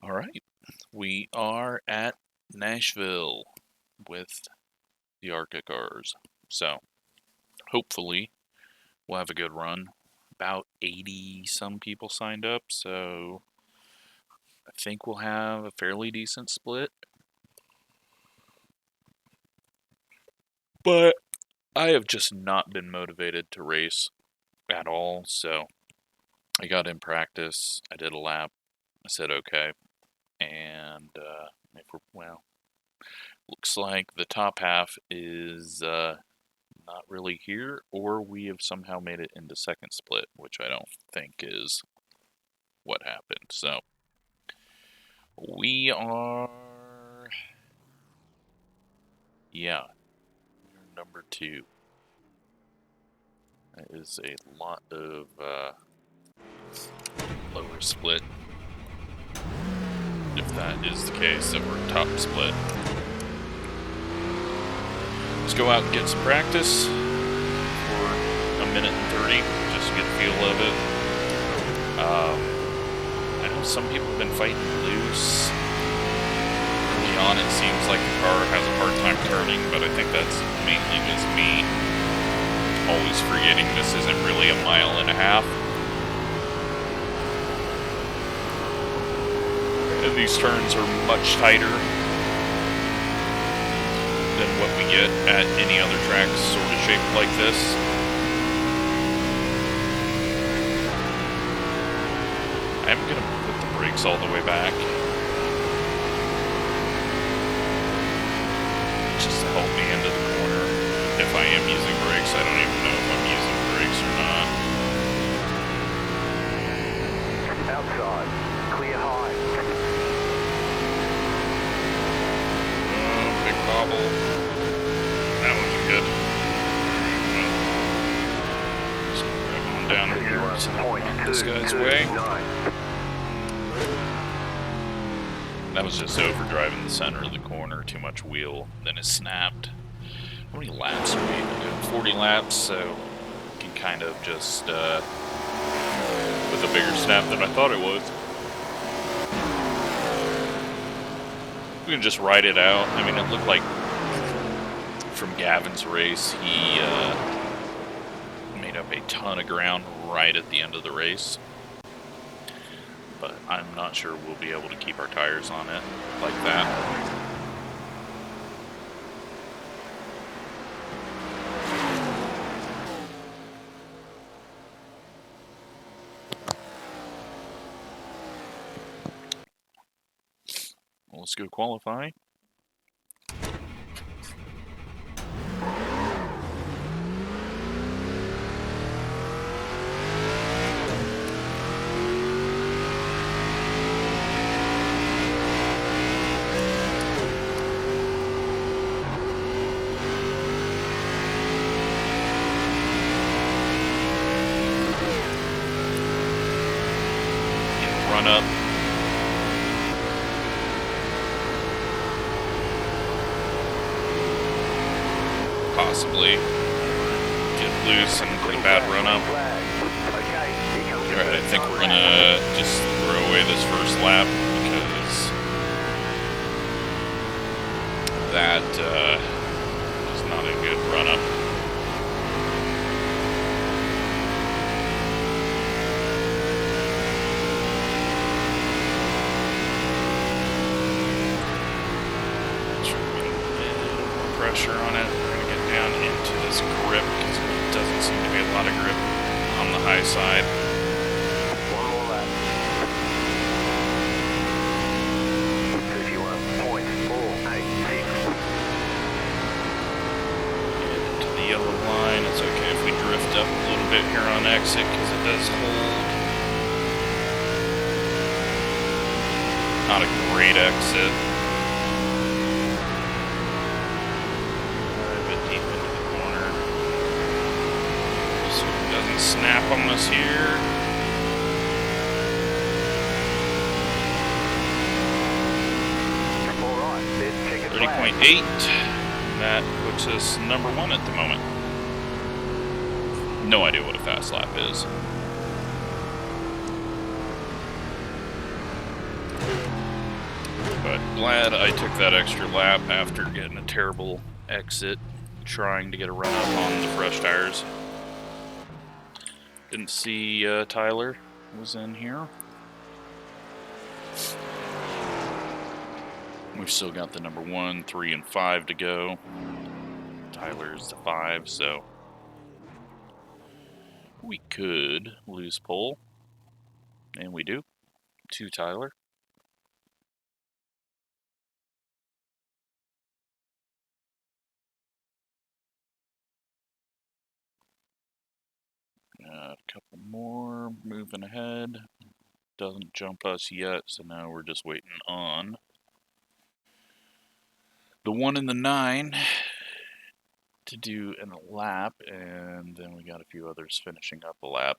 All right, we are at Nashville with the ARCA cars. So hopefully we'll have a good run. About 80 some people signed up, so I think we'll have a fairly decent split. But I have just not been motivated to race at all, so I got in practice, I did a lap, I said okay, and looks like the top half is not really here, or we have somehow made it into second split, which I don't think is what happened. So we are, yeah, we're number 2. That is a lot of lower split, if that is the case, that we're top split. Let's go out and get some practice for a minute and 30, just to get a feel of it. I know some people have been fighting loose. Early on, it seems like the car has a hard time turning, but I think that's mainly just me always forgetting this isn't really a mile and a half. And these turns are much tighter than what we get at any other tracks sort of shaped like this. I'm gonna put the brakes all the way back just to help me into the corner. If I am using brakes, I don't even know if I'm using brakes or not. Outside, clear high. Big bobble. That wasn't good. Just grab on down here so this guy's way. That was just overdriving the center of the corner, too much wheel, then it snapped. How many laps are we doing? 40 laps, so we can kind of just, with a bigger snap than I thought it was. We can just ride it out. I mean, it looked like from Gavin's race, he made up a ton of ground right at the end of the race. But I'm not sure we'll be able to keep our tires on it like that. Well, let's go qualify. Run up. Possibly get loose and get a bad run up. Alright, I think we're gonna just throw away this first lap because that was not a good run up. Pressure on it. We're going to get down into this grip because it doesn't seem to be a lot of grip on the high side. One more lap. 51.486. Get into the yellow line. It's okay if we drift up a little bit here on exit because it does hold. Not a great exit. Snap on us here. 30.8. That puts us number 1 at the moment. No idea what a fast lap is. But glad I took that extra lap after getting a terrible exit, trying to get a run up on the fresh tires. Didn't see Tyler was in here. We've still got the number 1, 3, and 5 to go. Tyler's the 5, so we could lose pole, and we do, to Tyler. A couple more moving ahead. Doesn't jump us yet, so now we're just waiting on the 1 and the 9 to do a lap, and then we got a few others finishing up a lap.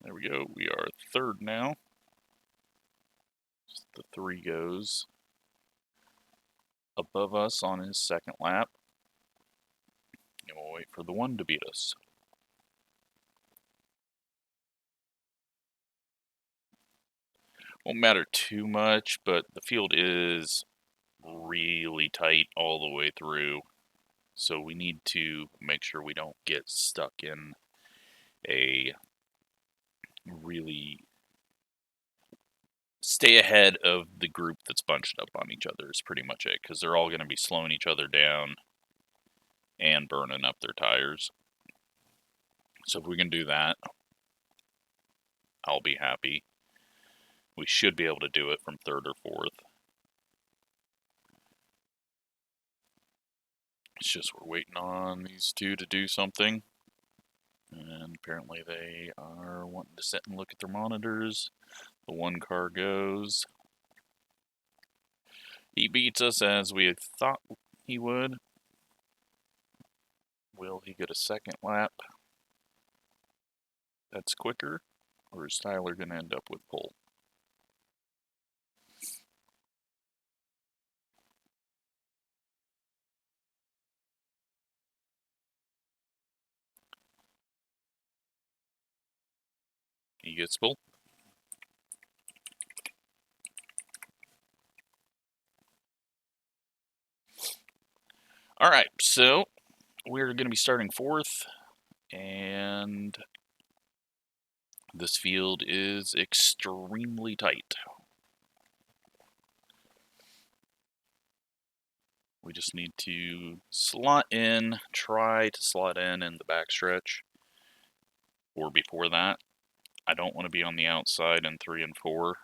There we go. We are 3rd now. The 3 goes above us on his 2nd lap, and we'll wait for the 1 to beat us. Won't matter too much, but the field is really tight all the way through, so we need to make sure we don't get stuck in a really stay ahead of the group that's bunched up on each other is pretty much it, because they're all going to be slowing each other down and burning up their tires. So if we can do that, I'll be happy. We should be able to do it from 3rd or 4th. It's just we're waiting on these 2 to do something. And apparently they are wanting to sit and look at their monitors. The 1 car goes. He beats us as we thought he would. Will he get a 2nd lap that's quicker? Or is Tyler going to end up with pole? He gets pole. Alright, so we're going to be starting 4th, and this field is extremely tight. We just need to try to slot in the backstretch, or before that. I don't want to be on the outside in 3 and 4.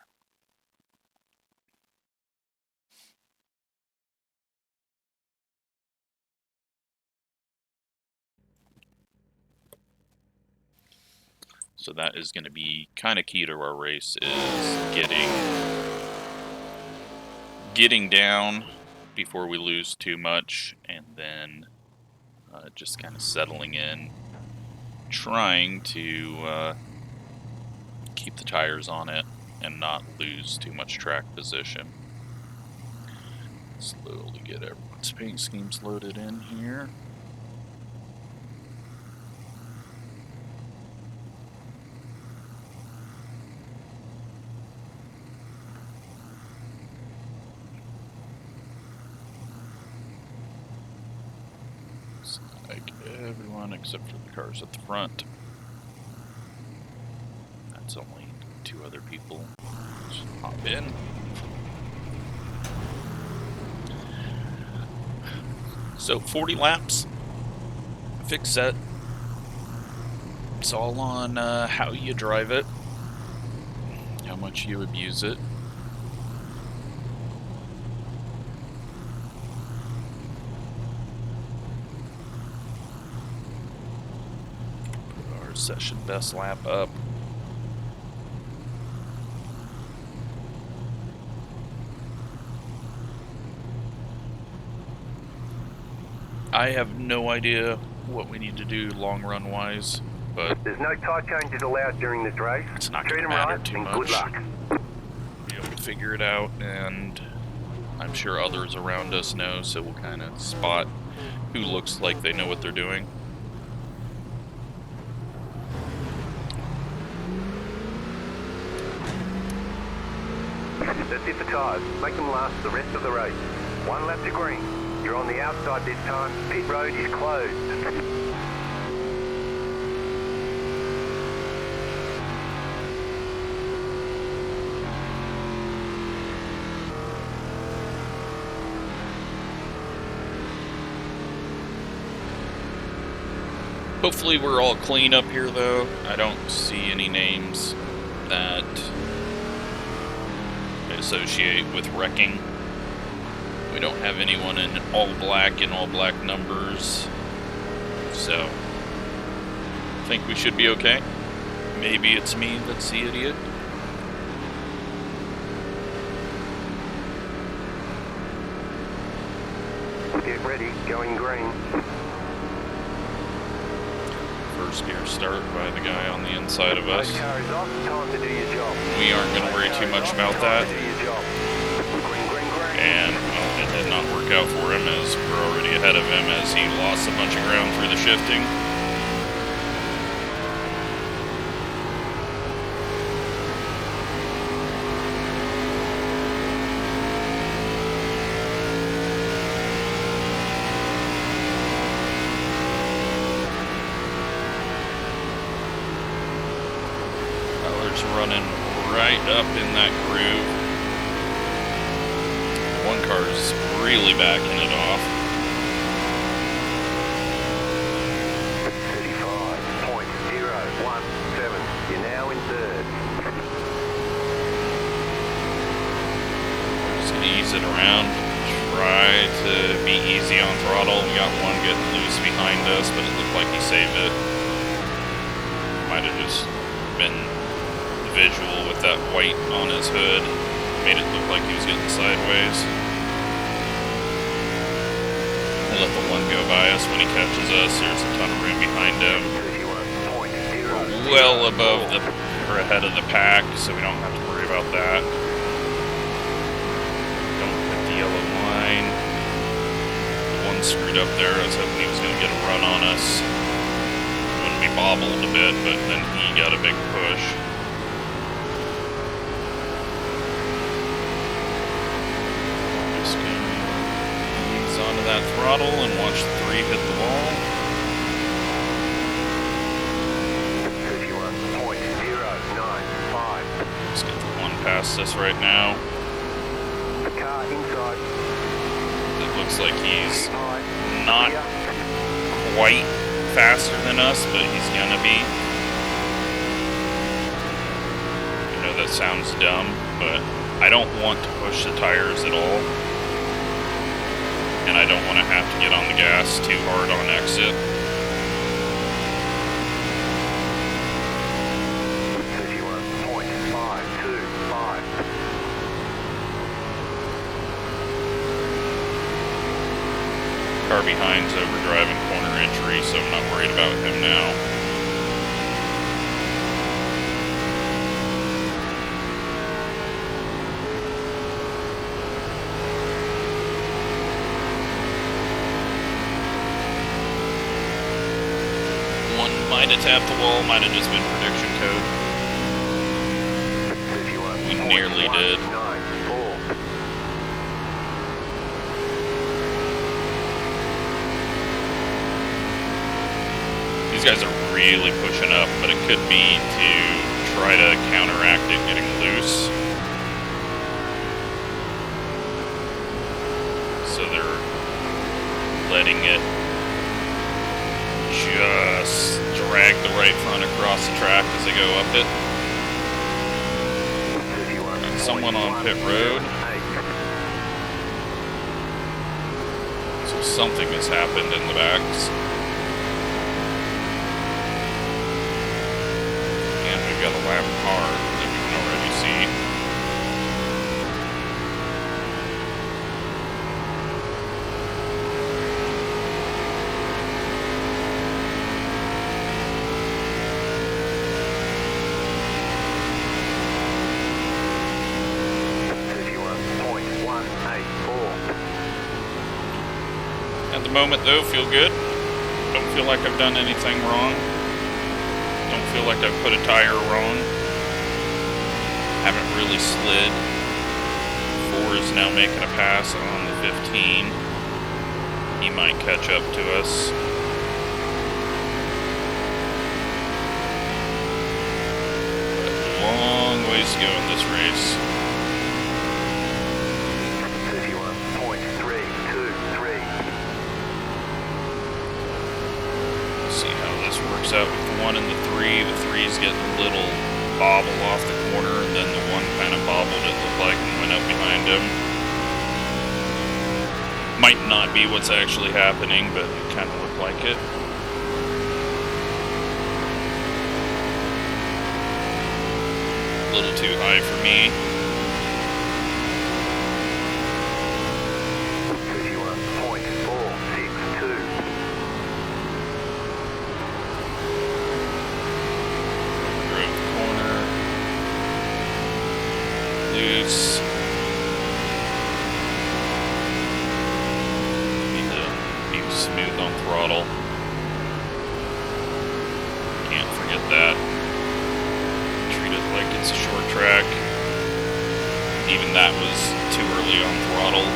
So that is going to be kind of key to our race, is getting down before we lose too much, and then just kind of settling in, trying to keep the tires on it and not lose too much track position. Slowly get everyone's paint schemes loaded in here. Looks like everyone except for the cars at the front. That's only 2 other people. Just hop in. So 40 laps, fixed set. It's all on how you drive it, how much you abuse it. Put our session best lap up. I have no idea what we need to do long run wise, but there's no tire changes allowed during this race. It's not going to matter too much. Good luck. Be able to figure it out, and I'm sure others around us know, so we'll kind of spot who looks like they know what they're doing. That's it for tyres. Make them last the rest of the race. 1 lap to green. You're on the outside this time. Pit road is closed. Hopefully we're all clean up here, though. I don't see any names that I associate with wrecking. We don't have anyone in all black and all black numbers, so I think we should be okay. Maybe it's me that's the idiot. Get ready, going green. First gear start by the guy on the inside of us. Car is off. Time to do your job. We aren't going to worry too much about that. And well, it did not work out for him, as we're already ahead of him, as he lost a bunch of ground through the shifting. Running right up in that groove. One car's really backing it off. 35.017. You're now in third. Just gonna ease it around. Try to be easy on throttle. We got one getting loose behind us, but it looked like he saved it. Might have just been visual with that white on his hood. Made it look like he was getting sideways. We'll let the one go by us when he catches us. There's a ton of room behind him. Well above the, or ahead of the pack, so we don't have to worry about that. Don't hit the yellow line. The one screwed up there. I was hoping he was going to get a run on us when we bobbled a bit, but then he got a big push. Onto that throttle and watch the 3 hit the wall. 31.095. Let's get the one past us right now. The car inside. It looks like he's not quite faster than us, but he's gonna be. I know that sounds dumb, but I don't want to push the tires at all. And I don't want to have to get on the gas too hard on exit. 31.525. Car behind's overdriving corner entry, so I'm not worried about him now. Might have tapped the wall, might have just been prediction code. We nearly did. These guys are really pushing up, but it could be to try to counteract it getting loose. So they're letting it just drag the right front across the track as they go up it. Got someone on pit road. So something has happened in the backs. And we've got a lap car that we can already see. At the moment, though, feel good. Don't feel like I've done anything wrong. Don't feel like I've put a tire wrong. Haven't really slid is now making a pass on the 15. He might catch up to us. But long ways to go in this race. 31.323. See how this works out with the 1 and the 3. The 3's getting a little bobble off the corner, and then the 1 kind of bobbled, it looked like, and went up behind him. Might not be what's actually happening, but it kind of looked like it. A little too high for me. 31.462. Drove the corner. Loose. Need to be smooth on throttle. Can't forget that. Treat it like it's a short track. Even that was too early on throttle.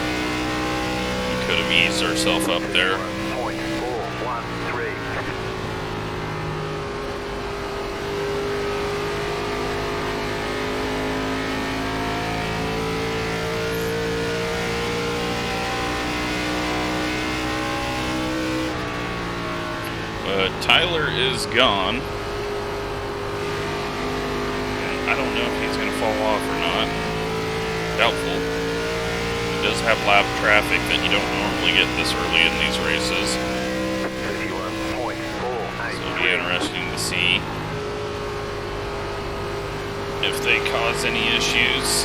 We could have eased ourselves up there. 31.413. Tyler is gone. And I don't know if he's going to fall off or not. Doubtful. He does have lap traffic that you don't normally get this early in these races. 31.483. So it'll be interesting to see if they cause any issues.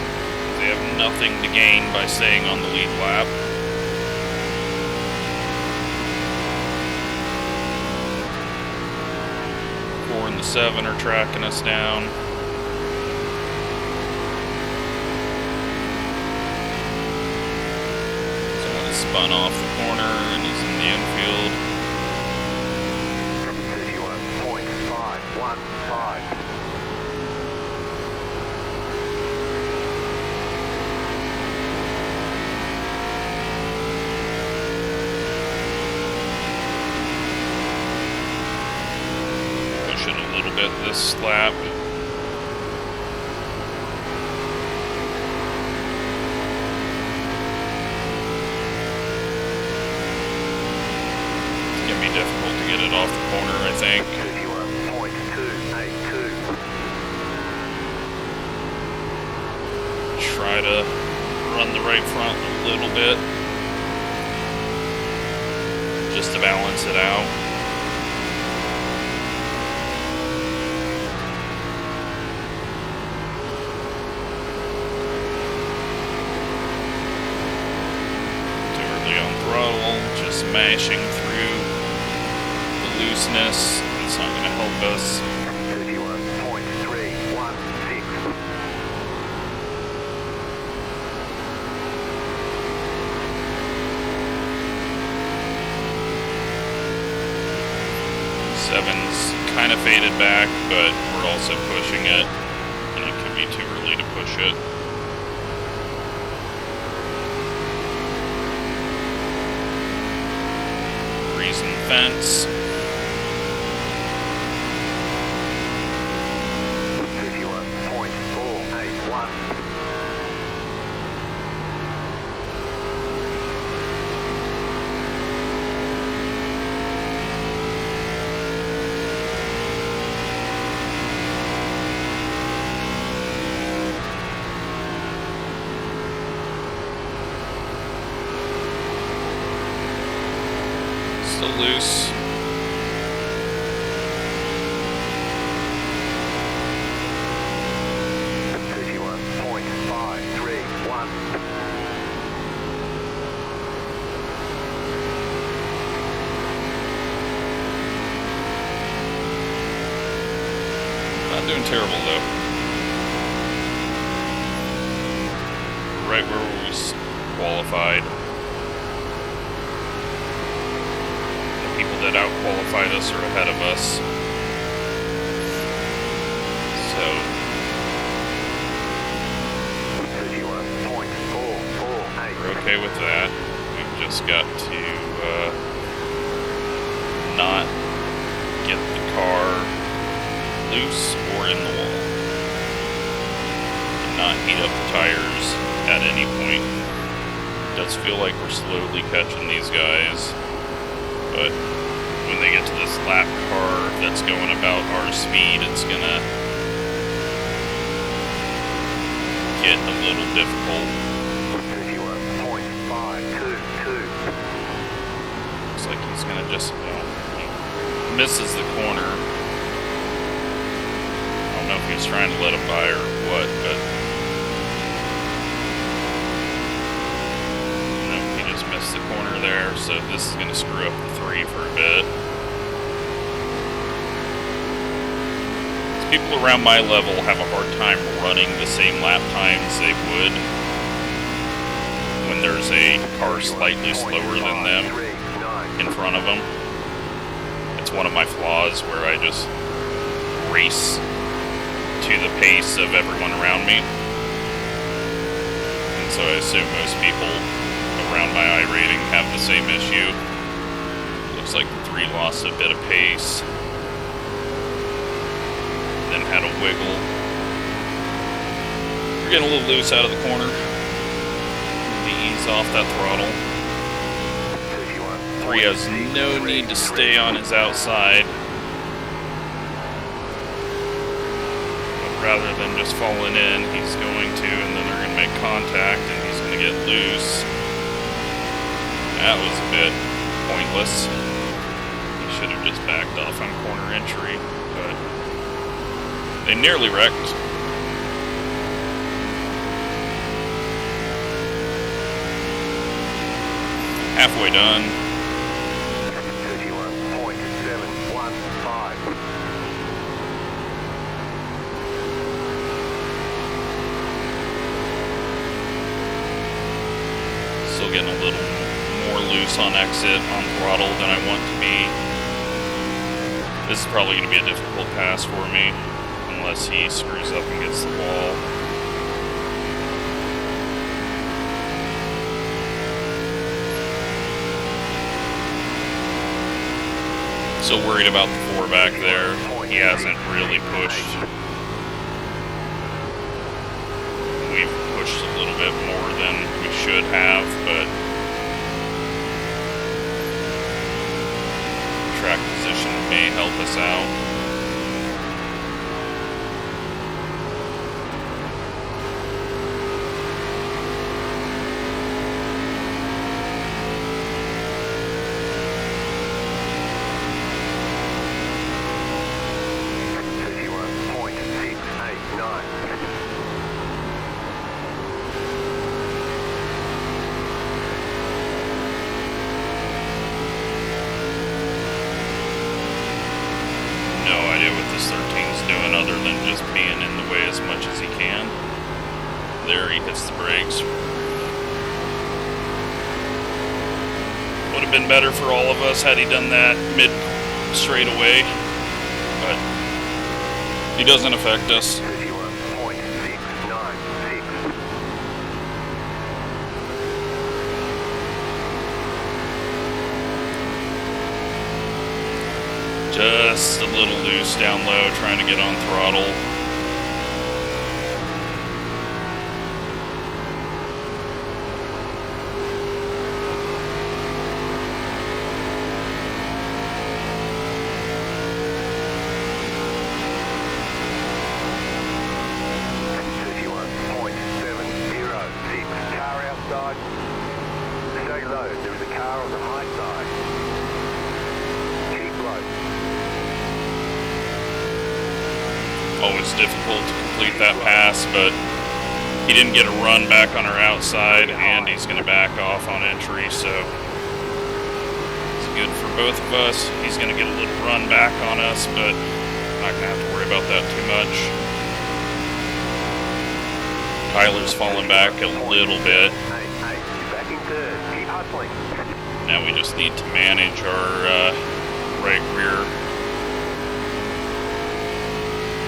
They have nothing to gain by staying on the lead lap. 4 and the 7 are tracking us down. Someone has spun off the corner and is in the infield. 31.515. Pushing a little bit this lap. It's gonna be difficult to get it off the corner, I think. 31.282. Try to run the right front a little bit, just to balance it out. Just mashing through the looseness. It's not going to help us. 31.316. Seven's kind of faded back, but we're also pushing it, and it could be too early to push it. Fence. 31.481. Still loose. Not doing terrible though. Right where we qualified. The people that out-qualified us are ahead of us. So 31.443. okay with that. We've just got to not get the car loose or in the wall. And not heat up the tires at any point. It does feel like we're slowly catching these guys, but when they get to this lap car that's going about our speed, it's gonna get a little difficult. 31.522. Looks like he's gonna just misses the corner. I don't know if he was trying to let him by or what, but no, he just missed the corner there. So this is gonna screw up the 3 for a bit. People around my level have a hard time running the same lap times they would when there's a car slightly slower than them in front of them. It's one of my flaws where I just race to the pace of everyone around me. And so I assume most people around my iRating have the same issue. Looks like the 3 lost a bit of pace. Then had a wiggle. We're getting a little loose out of the corner. Ease off that throttle. 3 has no need to stay on his outside. But rather than just falling in, he's going to, and then they're going to make contact, and he's going to get loose. That was a bit pointless. He should have just backed off on corner entry, but they nearly wrecked. Halfway done. 31.715. Still getting a little more loose on exit on throttle than I want to be. This is probably going to be a difficult pass for me, unless he screws up and gets the wall. Still worried about the 4 back there. He hasn't really pushed. We've pushed a little bit more than we should have, but track position may help us out. There he hits the brakes. Would have been better for all of us had he done that mid straightaway, but he doesn't affect us. 31.696. Just a little loose down low, trying to get on throttle. Stay low, there is a car on the high side. Keep low. Always difficult to complete that pass, but he didn't get a run back on our outside, and he's going to back off on entry, so it's good for both of us. He's going to get a little run back on us, but not going to have to worry about that too much. Tyler's falling back a little bit. Now we just need to manage our right rear.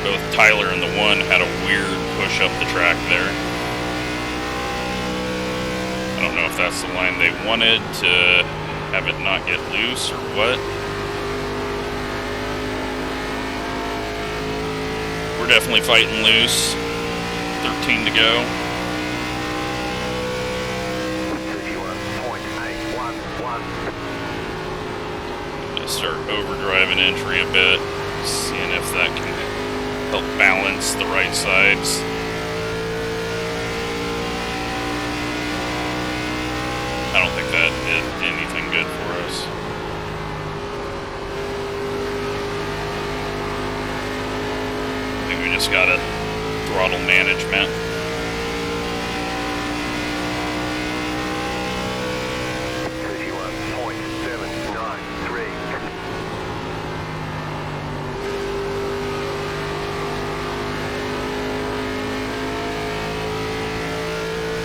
Both Tyler and the 1 had a weird push up the track there. I don't know if if that's the line they wanted to have it not get loose or what. We're definitely fighting loose. 13 to go. Just start overdriving entry a bit, seeing if that can help balance the right sides. I don't think that did anything good for us. I think we just got a throttle management.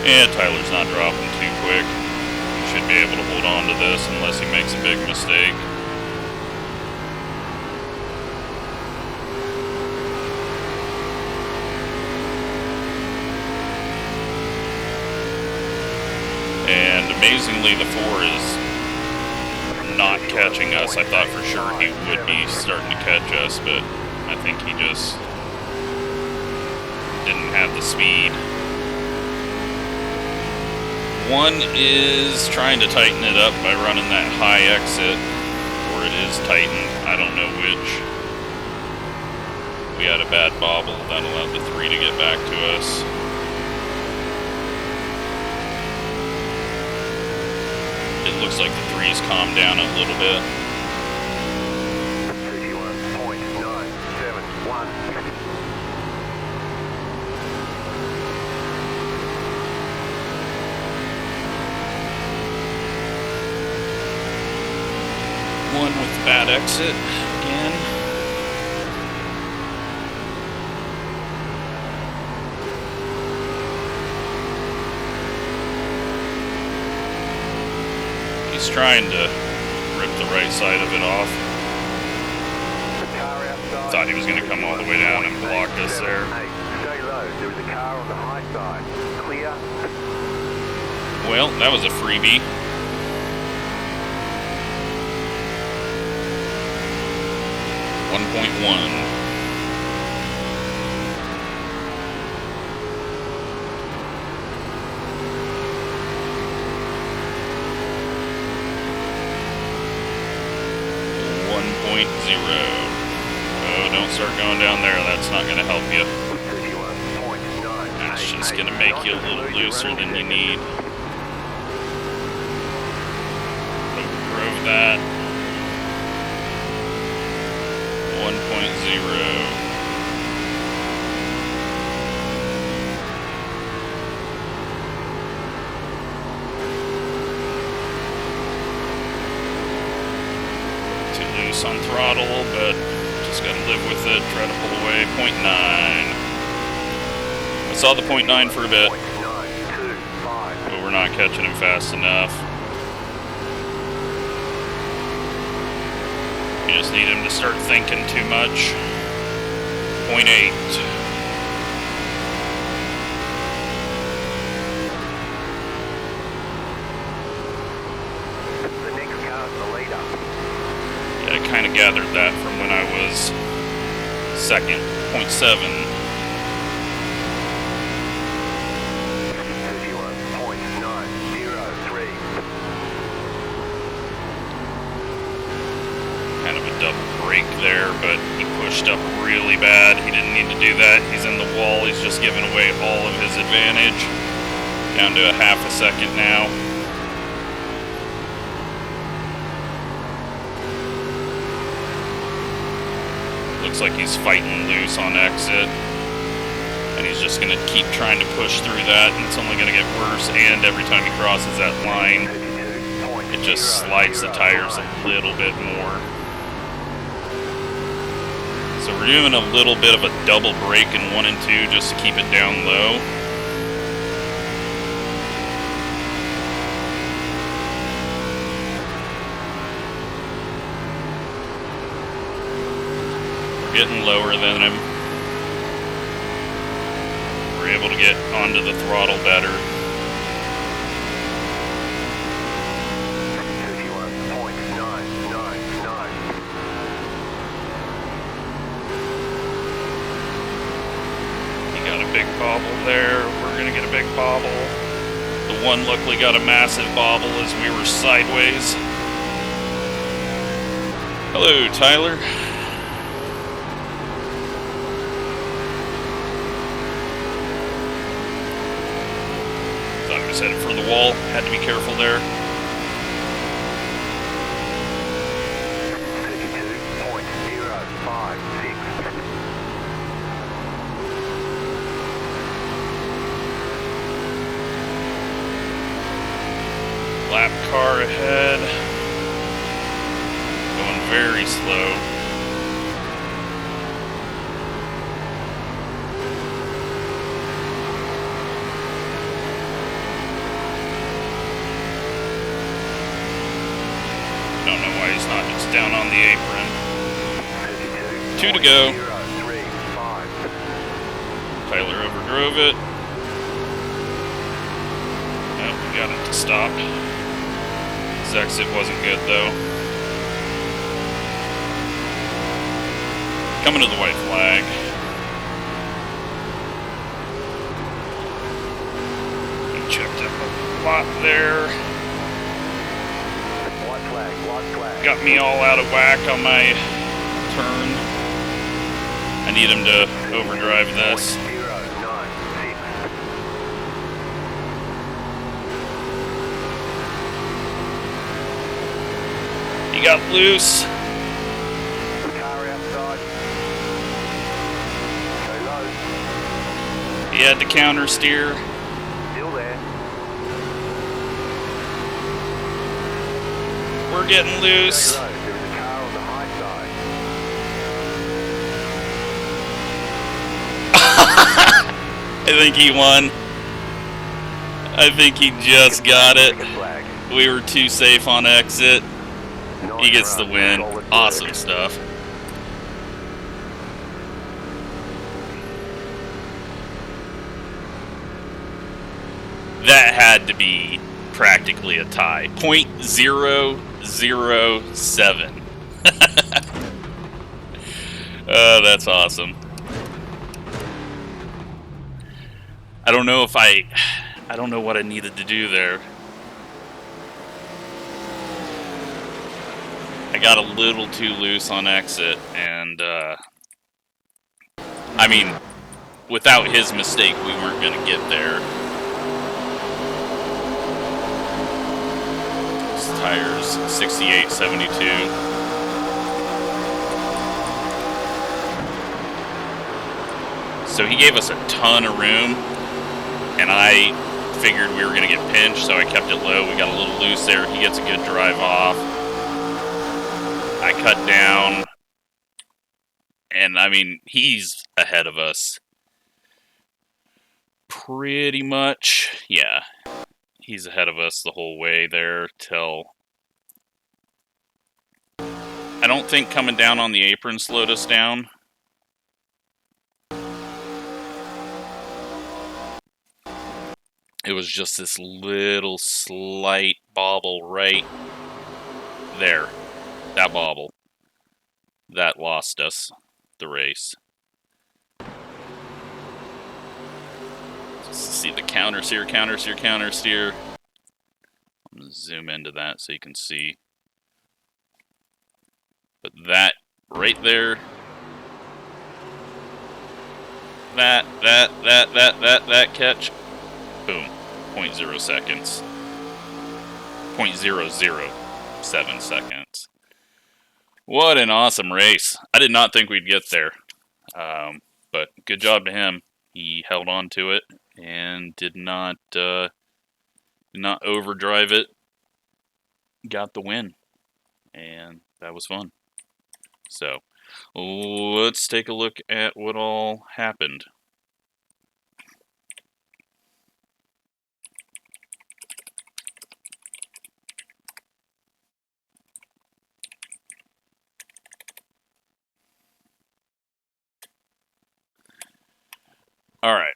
Yeah, Tyler's not dropping too quick. He should be able to hold on to this unless he makes a big mistake. And amazingly, the 4 is not catching us. I thought for sure he would be starting to catch us, but I think he just didn't have the speed. 1 is trying to tighten it up by running that high exit, or it is tightened, I don't know which. We had a bad bobble that allowed the 3 to get back to us. It looks like the 3's calmed down a little bit. 31.971. One with bad exit again. He's trying to rip the right side of it off. Thought he was going to come all the way down and block us there. Stay low. There was a car on the high side. Clear. Well, that was a freebie. 1.1. Oh, don't start going down there. That's not going to help you. That's just going to make you a little looser than you need. Overdrove that. 1.0. Too loose on throttle, but just gotta live with it. Try to pull away. 0.9. I saw the 0.9 for a bit, but we're not catching him fast enough. You just need him to start thinking too much. 0.8. The next car's the leader. Yeah, I kind of gathered that from when I was second. 0.7. 31.903. Kind of a double brake there, but he pushed up really bad. He didn't need to do that. He's in the wall. He's just giving away all of his advantage. Down to a half a second now. Looks like he's fighting loose on exit. And he's just going to keep trying to push through that, and it's only going to get worse. And every time he crosses that line, it just slides the tires a little bit more. So we're doing a little bit of a double brake in 1 and 2 just to keep it down low. We're getting lower than him. We're able to get onto the throttle better. bobble. The one luckily got a massive bobble as we were sideways. Hello, Tyler. Thought I was headed for the wall. Had to be careful there. 32.056. Lap car ahead. Going very slow. Don't know why he's not just down on the apron. 2 to go. Tyler overdrove it. Nope, we got it to stop. His exit wasn't good though. Coming to the white flag. I checked up a lot there. White flag, white flag. Got me all out of whack on my turn. I need him to overdrive this. 096. He got loose. Car outside. Go low. He had to counter steer. Still there. We're getting loose. Go low. There is a car on the high side. I think he won. I think he just got it. Flag. We were too safe on exit. Nice He gets the run. win. Solid Awesome work. stuff. That had to be practically a tie. 0.007. Oh, that's awesome. I don't know if I don't know what I needed to do there. I got a little too loose on exit, and I mean, without his mistake, we weren't going to get there. This tire's 68.72. So he gave us a ton of room, and I figured we were going to get pinched, so I kept it low. We got a little loose there. He gets a good drive off. I cut down, and I mean, he's ahead of us. Pretty much, yeah. He's ahead of us the whole way there till... I don't think coming down on the apron slowed us down. It was just this little slight bobble right there. That bobble. That lost us the race. Just see the counter steer, counter steer, counter steer. I'm going to zoom into that so you can see. But that right there. That catch. Boom. 0.0 seconds. 0.007 seconds. What an awesome race. I did not think we'd get there. But good job to him. He held on to it and did not overdrive it. Got the win. And that was fun. So, let's take a look at what all happened. All right.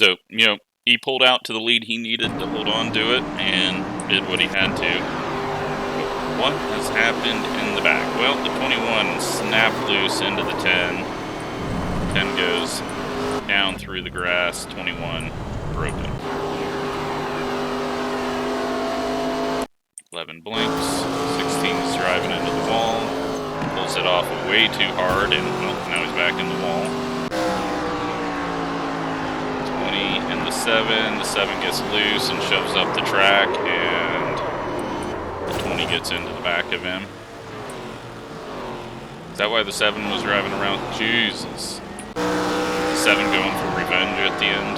So, you know, he pulled out to the lead he needed to hold on to it and did what he had to. What has happened in the back? Well, the 21 snapped loose into the 10. 10 goes down through the grass, 21 broken. 11 blinks, 16 is driving into the wall, pulls it off way too hard, and well, now he's back in the wall. 20 and the 7 gets loose and shoves up the track, and the 20 gets into the back of him. Is that why the 7 was driving around? Jesus. The 7 going for revenge at the end.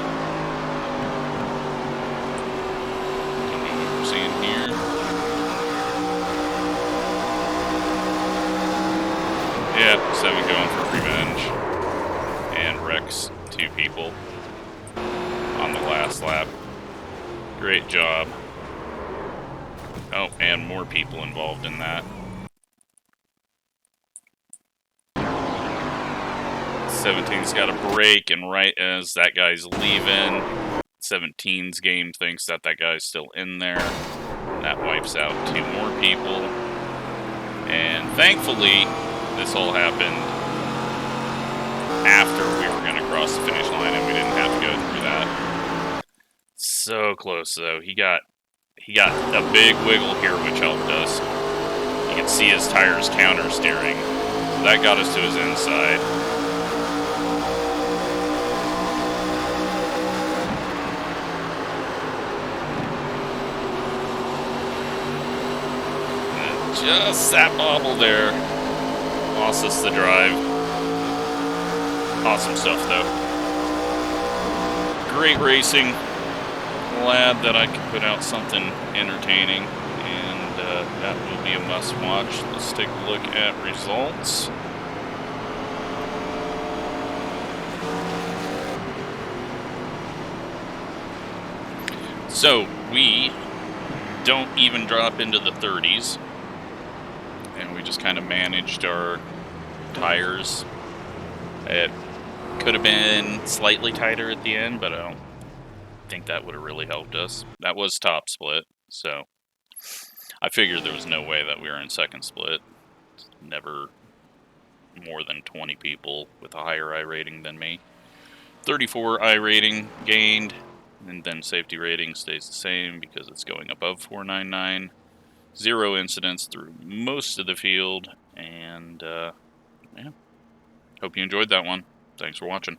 Don't know what we're seeing here. Yeah, 7 going for revenge. And wrecks 2 people on the last lap. Great job. Oh, and more people involved in that. 17's got a break, and right as that guy's leaving, 17's game thinks that that guy's still in there. That wipes out 2 more people. And thankfully, this all happened after we were going to cross the finish line, and we didn't have to go through that. So close, though. He got a big wiggle here, which helped us. You can see his tires counter steering. So that got us to his inside. Just that bobble there lost us the drive. Awesome stuff, though. Great racing. Glad that I could put out something entertaining, and that will be a must-watch. Let's take a look at results. So, we don't even drop into the 30s. And we just kind of managed our tires. It could have been slightly tighter at the end, but I don't think that would have really helped us. That was top split, so I figured there was no way that we were in second split. Never more than 20 people with a higher iRating than me. 34 iRating gained, and then safety rating stays the same because it's going above 499. 0 incidents through most of the field, and yeah, hope you enjoyed that one. Thanks for watching.